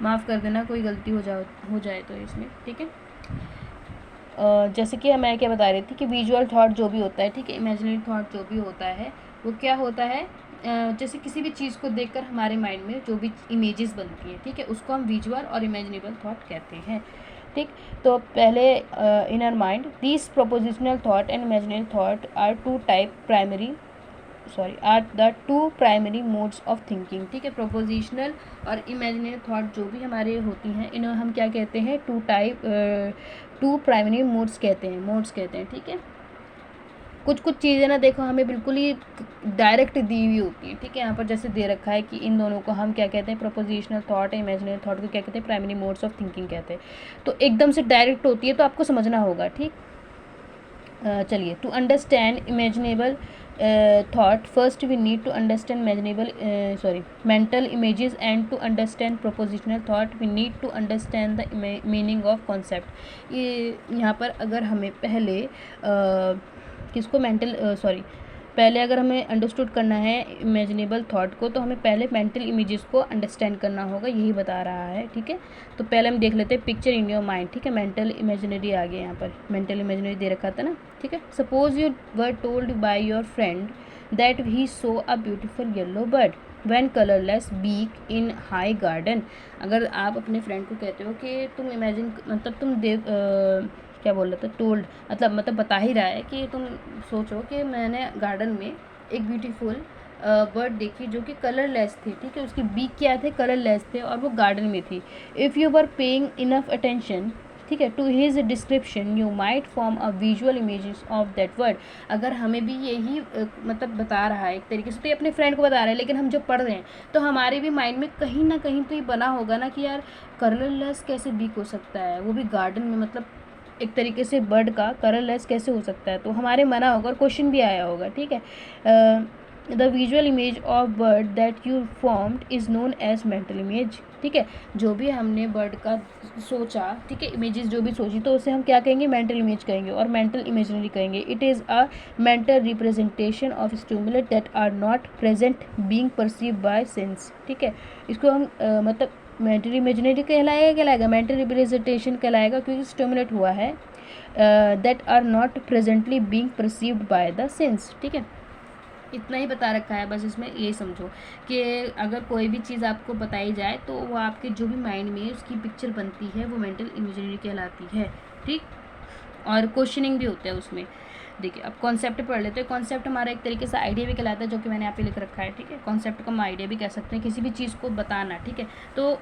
Speaker 1: माफ़ कर देना कोई गलती हो जाए तो इसमें, ठीक है। जैसे कि मैं क्या बता रही थी कि विजुअल थॉट जो भी होता है, ठीक है, इमेजिनरी थॉट जो भी होता है, वो क्या होता है, जैसे किसी भी चीज़ को देखकर हमारे माइंड में जो भी इमेजेस बनती हैं, ठीक है, उसको हम विजुअल और इमेजिनेबल थॉट कहते हैं, ठीक। तो पहले in our mind this propositional thought and imaginary thought are the two primary modes of thinking, ठीक है। प्रोपोजिशनल और इमेजिनरी थॉट जो भी हमारे होती हैं, इन्हें हम क्या कहते हैं, टू प्राइमरी मोड्स कहते हैं, ठीक है। कुछ चीज़ें ना देखो हमें बिल्कुल ही डायरेक्ट दी हुई होती है, ठीक है। यहाँ पर जैसे दे रखा है कि इन दोनों को हम क्या कहते हैं, प्रोपोजिशनल थॉट, इमेजिनरी थॉट को क्या कहते हैं, प्राइमरी मोड्स ऑफ थिंकिंग कहते हैं। तो एकदम से डायरेक्ट होती है तो आपको समझना होगा, ठीक। चलिए, to understand imaginable thought, first we need to understand mental images, and to understand propositional thought we need to understand the meaning of concept। ये यहाँ पर अगर हमें पहले किसको पहले अगर हमें अंडरस्टूड करना है इमेजिनेबल थॉट को, तो हमें पहले मेंटल इमेजेस को अंडरस्टैंड करना होगा, यही बता रहा है, ठीक है। तो पहले हम देख लेते हैं पिक्चर इन योर माइंड, ठीक है। मेंटल इमेजिनरी आ गया यहाँ पर, मेंटल इमेजिनरी दे रखा था ना, ठीक है। Suppose you were told by your friend that he saw a beautiful yellow bird when colourless beak in high garden. अगर आप अपने फ्रेंड को कहते हो कि तुम इमेजिन, मतलब तुम क्या बोल रहा था, टोल्ड मतलब बता ही रहा है कि तुम सोचो कि मैंने गार्डन में एक ब्यूटीफुल बर्ड देखी जो कि कलरलेस थी, ठीक है। उसकी बीक क्या थे, कलरलेस थे, और वो गार्डन में थी। If you were paying enough attention, ठीक है, to his description you might form a visual images of that word. अगर हमें भी यही मतलब बता रहा है एक तरीके से, तो ये अपने फ्रेंड को बता रहा है, लेकिन हम जब पढ़ रहे हैं तो हमारे भी माइंड में कहीं ना कहीं तो ये बना होगा ना कि यार कलरलेस कैसे बीक हो सकता है, वो भी गार्डन में, मतलब एक तरीके से बर्ड का कलरलेस कैसे हो सकता है, तो हमारे मना होगा और क्वेश्चन भी आया होगा, ठीक है। The visual image of bird that you formed is known as mental image, ठीक है। जो भी हमने बर्ड का सोचा, ठीक है, इमेजेस जो भी सोची, तो उसे हम क्या कहेंगे, मेंटल इमेज कहेंगे और मेंटल इमेजनरी कहेंगे। It is a mental representation of stimulate that are not present being perceive by sense, ठीक है। इसको हम मतलब मेंटल इमेजनरी कहलाएगा मेंटल रिप्रेजेंटेशन कहलाएगा, क्योंकि स्टिमुलेट हुआ है that are not presently being perceived by the sense, ठीक है। इतना ही बता रखा है बस, इसमें ये समझो कि अगर कोई भी चीज़ आपको बताई जाए तो वो आपके जो भी माइंड में उसकी पिक्चर बनती है वो मेंटल इमेजनरी कहलाती है, ठीक। और क्वेश्चनिंग भी होता है उसमें। देखिए अब कॉन्सेप्ट पढ़ लेते हैं। कॉन्सेप्ट हमारा एक तरीके से आइडिया भी कहलाता है, जो कि मैंने यहाँ पे लिख रखा है, ठीक है। कॉन्सेप्ट को हम आइडिया भी कह सकते हैं, किसी भी चीज़ को बताना, ठीक है। तो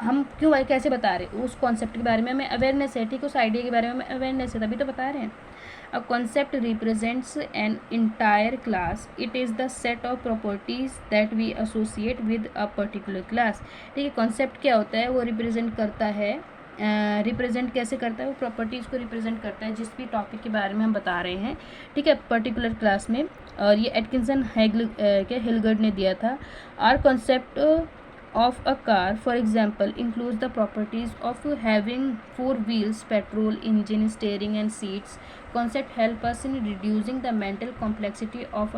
Speaker 1: हम क्यों भाई कैसे बता रहे हैं, उस कॉन्सेप्ट के बारे में हमें अवेयरनेस है, ठीक है, उस आइडिया के बारे में हमें अवेयरनेस है, तभी तो बता रहे हैं। A concept represents an entire class. It is the set of properties that we associate with a particular class. ठीक है, कॉन्सेप्ट क्या होता है, वो रिप्रेजेंट करता है, रिप्रेजेंट कैसे करता है, वो प्रॉपर्टीज़ को रिप्रेजेंट करता है जिस भी टॉपिक के बारे में हम बता रहे हैं, ठीक है, पर्टिकुलर क्लास में। और ये एटकिंसन हिलगर्ड ने दिया था। Our concept of a car, for example, includes the properties of having 4 wheels, petrol engine, steering and seats. Concept help us in reducing the mental complexity of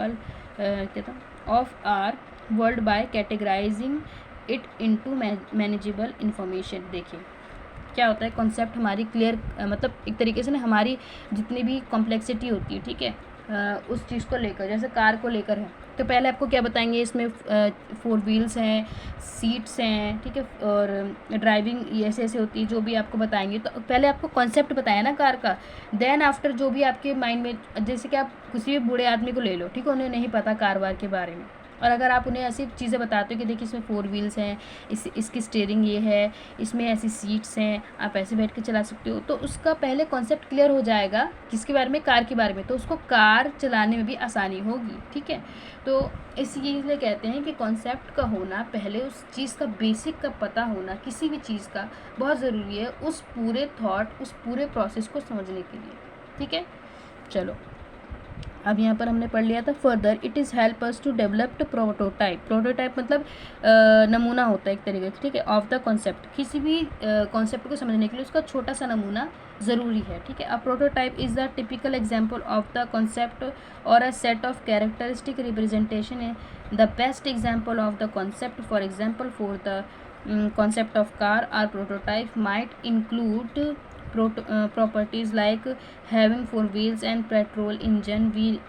Speaker 1: our world by categorizing it into manageable information. देखिए क्या होता है, concept हमारी clear, मतलब एक तरीके से ना हमारी जितनी भी कॉम्प्लेक्सिटी होती है, ठीक है, उस चीज़ को लेकर, जैसे कार को लेकर है, तो पहले आपको क्या बताएंगे, इसमें 4 व्हील्स हैं, सीट्स हैं, ठीक है, और ड्राइविंग ऐसे ऐसे होती है, जो भी आपको बताएंगे। तो पहले आपको कॉन्सेप्ट बताया ना कार का, देन आफ्टर जो भी आपके माइंड में, जैसे कि आप किसी भी बूढ़े आदमी को ले लो, ठीक है, उन्हें नहीं पता कार वार के बारे में, और अगर आप उन्हें ऐसी चीज़ें बताते हो कि देखिए इसमें 4 व्हील्स हैं, इसकी स्टीयरिंग ये है, इसमें ऐसी सीट्स हैं, आप ऐसे बैठ के चला सकते हो, तो उसका पहले कॉन्सेप्ट क्लियर हो जाएगा किसके बारे में, कार के बारे में, तो उसको कार चलाने में भी आसानी होगी, ठीक है। तो इसलिए कहते हैं कि कॉन्सेप्ट का होना, पहले उस चीज़ का बेसिक का पता होना किसी भी चीज़ का बहुत ज़रूरी है, उस पूरे थॉट, उस पूरे प्रोसेस को समझने के लिए, ठीक है। चलो अब यहाँ पर हमने पढ़ लिया था। Further it is help us to develop prototype. Prototype मतलब नमूना होता है एक तरीके से, ठीक है, ऑफ द कॉन्सेप्ट। किसी भी कॉन्सेप्ट को समझने के लिए उसका छोटा सा नमूना ज़रूरी है, ठीक है। A prototype is the typical example of the concept और a set of characteristic representation है the best example of the concept. For example for the concept of car or prototype might include properties like having 4 wheels and petrol engine. We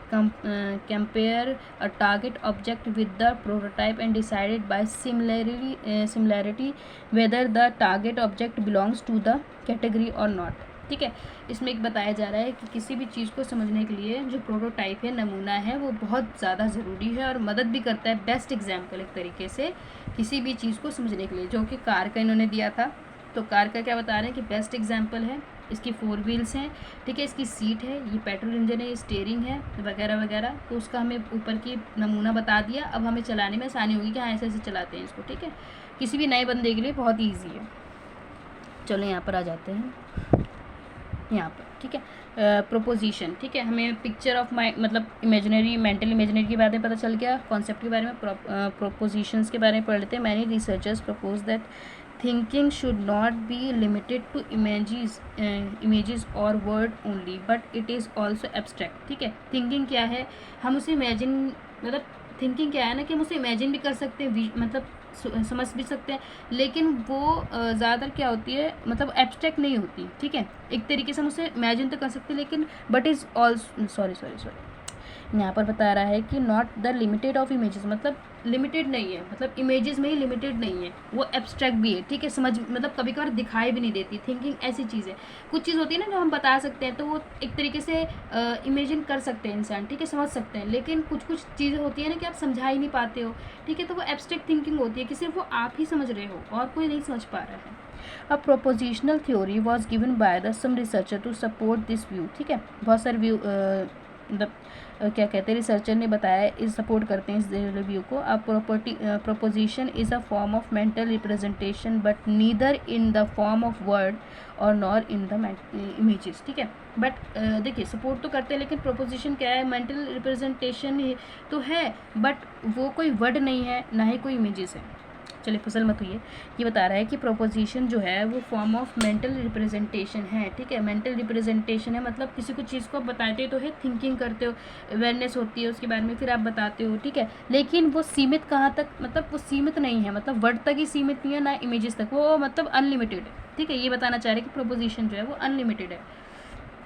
Speaker 1: compare a target object with the prototype and decided by similarity whether the target object belongs to the category or not, ठीक है। इसमें एक बताया जा रहा है कि किसी भी चीज़ को समझने के लिए जो प्रोटोटाइप है, नमूना है, वो बहुत ज़्यादा ज़रूरी है और मदद भी करता है, बेस्ट एग्जाम्पल एक तरीके से किसी भी चीज़ को समझने के लिए, जो कि कार का इन्होंने दिया था। तो कार का क्या बता रहे हैं कि बेस्ट एग्जाम्पल है, इसकी 4 व्हील्स हैं, ठीक है, इसकी सीट है, ये पेट्रोल इंजन है, ये स्टीयरिंग है, वगैरह वगैरह। तो उसका हमें ऊपर की नमूना बता दिया। अब हमें चलाने में आसानी होगी कि हाँ ऐसे ऐसे चलाते हैं इसको, ठीक है। किसी भी नए बंदे के लिए बहुत ईजी है। चलो यहाँ पर आ जाते हैं, यहाँ पर, ठीक है, प्रोपोजिशन, ठीक है। हमें पिक्चर ऑफ माइंड मतलब इमेजिनरी, मेंटल इमेजिनरी की बातें पता चल गया। कॉन्सेप्ट के बारे में, प्रोपोजिशंस के बारे में पढ़ लेते हैं। Many researchers propose that thinking should not be limited to images और word only but it is also abstract. ठीक है, थिंकिंग क्या है, हम उसे इमेजिन, मतलब थिंकिंग क्या है ना कि हम उसे इमेजिन भी कर सकते हैं, मतलब समझ भी सकते हैं, लेकिन वो ज़्यादातर क्या होती है, मतलब एब्स्ट्रैक्ट नहीं होती। ठीक है, एक तरीके से हम उसे इमेजिन तो कर सकते हैं, लेकिन बट इज़ ऑल्सो सॉरी यहाँ पर बता रहा है कि not the limited of images, मतलब लिमिटेड नहीं है, मतलब इमेजेस में ही लिमिटेड नहीं है, वो एब्स्ट्रैक्ट भी है। ठीक है, समझ, मतलब कभी कभार दिखाई भी नहीं देती। थिंकिंग ऐसी चीज़ है, कुछ चीज़ होती है ना जो हम बता सकते हैं, तो वो एक तरीके से इमेजिन कर सकते हैं इंसान, ठीक है, समझ सकते हैं, लेकिन कुछ कुछ चीज़ें होती है ना कि आप समझा ही नहीं पाते हो। ठीक है, तो वो एब्स्ट्रैक्ट थिंकिंग होती है कि सिर्फ वो आप ही समझ रहे हो और कोई नहीं समझ पा रहा है। A propositional theory was given by the some researcher to support this view. ठीक है, बहुत सारे व्यू मतलब क्या कहते हैं, रिसर्चर ने बताया, इस सपोर्ट करते हैं इस रिव्यू को। अब proposition is a form of mental representation but neither in the form of word और नॉर इन द इमेजेस। ठीक है, बट देखिए सपोर्ट तो करते हैं, लेकिन प्रोपोजिशन क्या है, मेंटल रिप्रेजेंटेशन तो है, बट वो कोई वर्ड नहीं है, ना ही कोई इमेजेस है। चलिए फसल मत हुई, ये बता रहा है कि प्रोपोजिशन जो है वो फॉर्म ऑफ मेंटल रिप्रेजेंटेशन है। ठीक है, मेंटल रिप्रेजेंटेशन है, मतलब किसी को चीज़ को आप बताते तो है, थिंकिंग करते हो, अवेयरनेस होती है उसके बारे में, फिर आप बताते हो। ठीक है, लेकिन वो सीमित कहाँ तक, मतलब वो सीमित नहीं है, मतलब वर्ड तक ही सीमित नहीं है, ना इमेजेस तक, वो मतलब अनलिमिटेड है। ठीक है, ये बताना चाह रहे हैं कि प्रोपोजिशन जो है वो अनलिमिटेड है।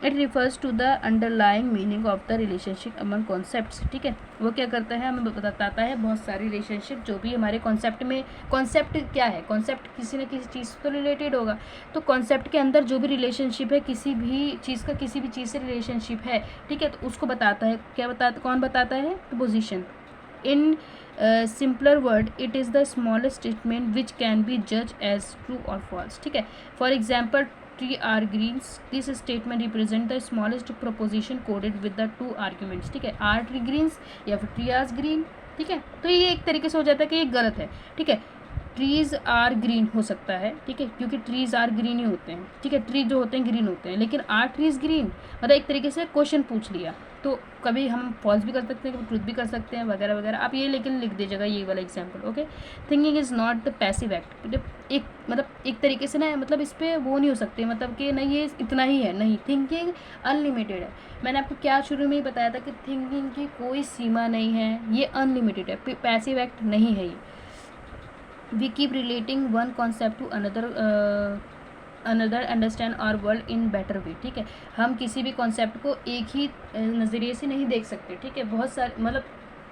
Speaker 1: It refers to the underlying meaning of the relationship among concepts. ठीक है, वो क्या करता है, हमें बताता है बहुत सारी रिलेशनशिप जो भी हमारे कॉन्सेप्ट में, कॉन्सेप्ट क्या है, कॉन्सेप्ट किसी न किसी चीज़ तो रिलेटेड होगा, तो कॉन्सेप्ट के अंदर जो भी रिलेशनशिप है, किसी भी चीज़ का किसी भी चीज़ से रिलेशनशिप है, ठीक है, तो उसको बताता है। क्या बताता, कौन बताता है, proposition. In simpler word it is the smallest statement which can be जज एज ट्रू और फॉल्स। ठीक है, for example tree are greens, this statement represent the smallest proposition coded with the two arguments. ठीक है, are tree Green's या फिर tree are green. ठीक है, तो ये एक तरीके से हो जाता है कि ये गलत है। ठीक है, ट्रीज़ आर ग्रीन हो सकता है, ठीक है, क्योंकि ट्रीज़ आर ग्रीन ही होते हैं। ठीक है, ट्री जो होते हैं ग्रीन होते हैं, लेकिन आर ट्रीज़ ग्रीन, मतलब एक तरीके से क्वेश्चन पूछ लिया, तो कभी हम फॉल्स भी कर सकते हैं, कभी ट्रूथ भी कर सकते हैं, वगैरह वगैरह। आप ये लेकिन लिख दीजिएगा ये वाला example. Okay, thinking is not the passive act. एक मतलब एक तरीके से ना, मतलब इस पर वो नहीं हो सकते, मतलब कि नहीं ये इतना ही है, नहीं, थिंकिंग अनलिमिटेड है। मैंने आपको क्या शुरू में ही बताया था कि थिंकिंग की कोई सीमा नहीं है, ये अनलिमिटेड है, पैसिव एक्ट नहीं है ये। We keep relating one concept to another understand our world in better way। ठीक है, हम किसी भी कॉन्सेप्ट को एक ही नज़रिए से नहीं देख सकते। ठीक है, बहुत सारे, मतलब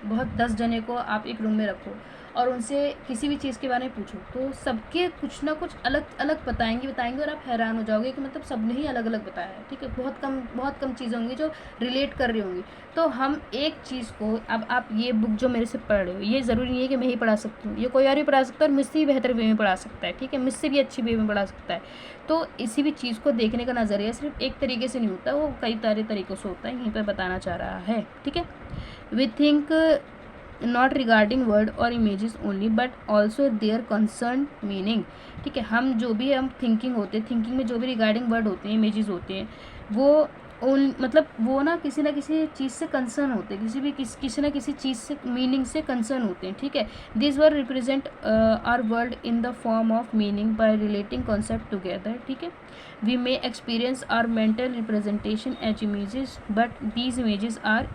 Speaker 1: बहुत 10 जने को आप एक रूम में रखो और उनसे किसी भी चीज़ के बारे में पूछो, तो सबके कुछ ना कुछ अलग अलग बताएंगे और आप हैरान हो जाओगे कि मतलब सबने ही अलग अलग बताया है। ठीक है, बहुत कम चीज़ें होंगी जो रिलेट कर रही होंगी। तो हम एक चीज़ को, अब आप ये बुक जो मेरे से पढ़ रहे हो, ये ज़रूरी नहीं है कि मैं ही पढ़ा सकती हूँ, ये कोई और भी पढ़ा सकता है और मुझसे भी बेहतर वे में पढ़ा सकता है। ठीक है, मुझसे भी अच्छी वे में पढ़ा सकता है। तो इसी भी चीज़ को देखने का नज़रिया सिर्फ एक तरीके से नहीं होता, वो कई सारे तरीक़ों से होता है, यहीं पर बताना चाह रहा है। ठीक है, we think not regarding word और images only but also their concern meaning. ठीक है, हम जो भी हम थिंकिंग होते हैं, थिंकिंग में जो भी रिगार्डिंग वर्ड होते हैं, इमेजेस होते हैं, वो मतलब वो ना किसी चीज़ से कंसर्न होते हैं, किसी ना किसी चीज़ से, मीनिंग से कंसर्न होते हैं। ठीक है, this word represent our world in the form of meaning by relating concept together. ठीक है, we may experience our mental representation as images but these images are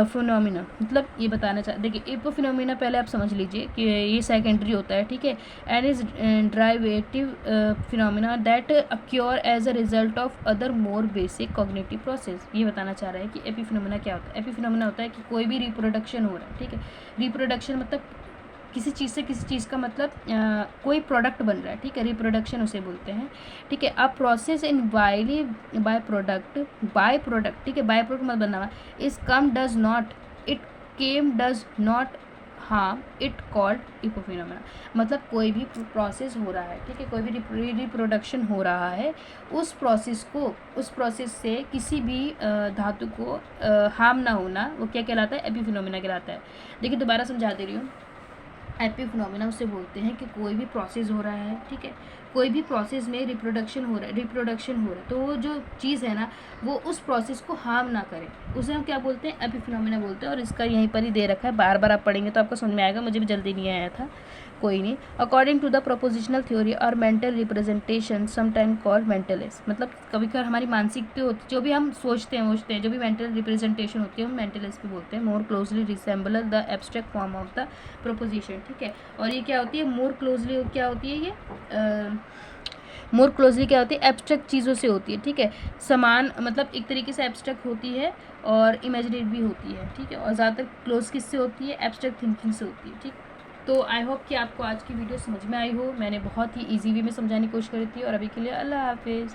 Speaker 1: phenomena. मतलब ये बताना देखिए, फिनोमिना पहले आप समझ लीजिए कि ये सेकेंडरी होता है। ठीक है, and is derivative phenomena that occur as a result of other more basic cognitive process. ये बताना चाह रहा है कि एपिफिनोमिना क्या होता है। एपिफिनोमिना होता है कि कोई भी रिप्रोडक्शन हो रहा है। ठीक है, रिप्रोडक्शन मतलब किसी चीज़ से किसी चीज़ का मतलब कोई प्रोडक्ट बन रहा है। ठीक है, रिप्रोडक्शन उसे बोलते हैं। ठीक है, अब प्रोसेस इन बाय प्रोडक्ट। ठीक है, बाय प्रोडक्ट मत बनना, इस come does not, it came does not harm it called epiphenomena. मतलब कोई भी प्रोसेस हो रहा है, ठीक है, कोई भी रिप्रोडक्शन हो रहा है, उस प्रोसेस से किसी भी धातु को हार्म ना होना, वो क्या कहलाता है, एपिफिनोमेना कहलाता है। देखिए दोबारा समझा दे रही हूँ, एपिफिनोमेना उसे बोलते हैं कि कोई भी प्रोसेस हो रहा है, ठीक है, कोई भी प्रोसेस में रिप्रोडक्शन हो रहा है तो वो जो चीज़ है ना वो उस प्रोसेस को हार्म ना करे, उसे हम क्या बोलते हैं, एपिफेनोमेना बोलते हैं। और इसका यहीं पर ही दे रखा है, बार बार आप पढ़ेंगे तो आपको समझ में आएगा, मुझे भी जल्दी नहीं आया था, कोई नहीं। According to the propositional theory और mental representation sometime called mentalist, मतलब कभी कभी हमारी मानसिकता होती है, जो भी हम सोचते हैं जो भी मेंटल रिप्रेजेंटेशन होती है हम मेंटलिस्ट भी बोलते हैं। More closely resemble the abstract form of the proposition, ठीक है। और ये क्या होती है, मोर क्लोजली क्या होती है, ये मोर क्लोजली क्या होती है, एब्स्ट्रैक्ट चीज़ों से होती है, ठीक है। समान मतलब एक तरीके से एब्स्ट्रैक्ट होती है और इमेजिनेट भी होती है, ठीक है। और ज़्यादातर क्लोज किससे होती है, एब्स्ट्रैक्ट थिंकिंग से होती है, ठीक। तो आई होप कि आपको आज की वीडियो समझ में आई हो। मैंने बहुत ही ईजी वे में समझाने की कोशिश करी थी। और अभी के लिए अल्लाह हाफिज़।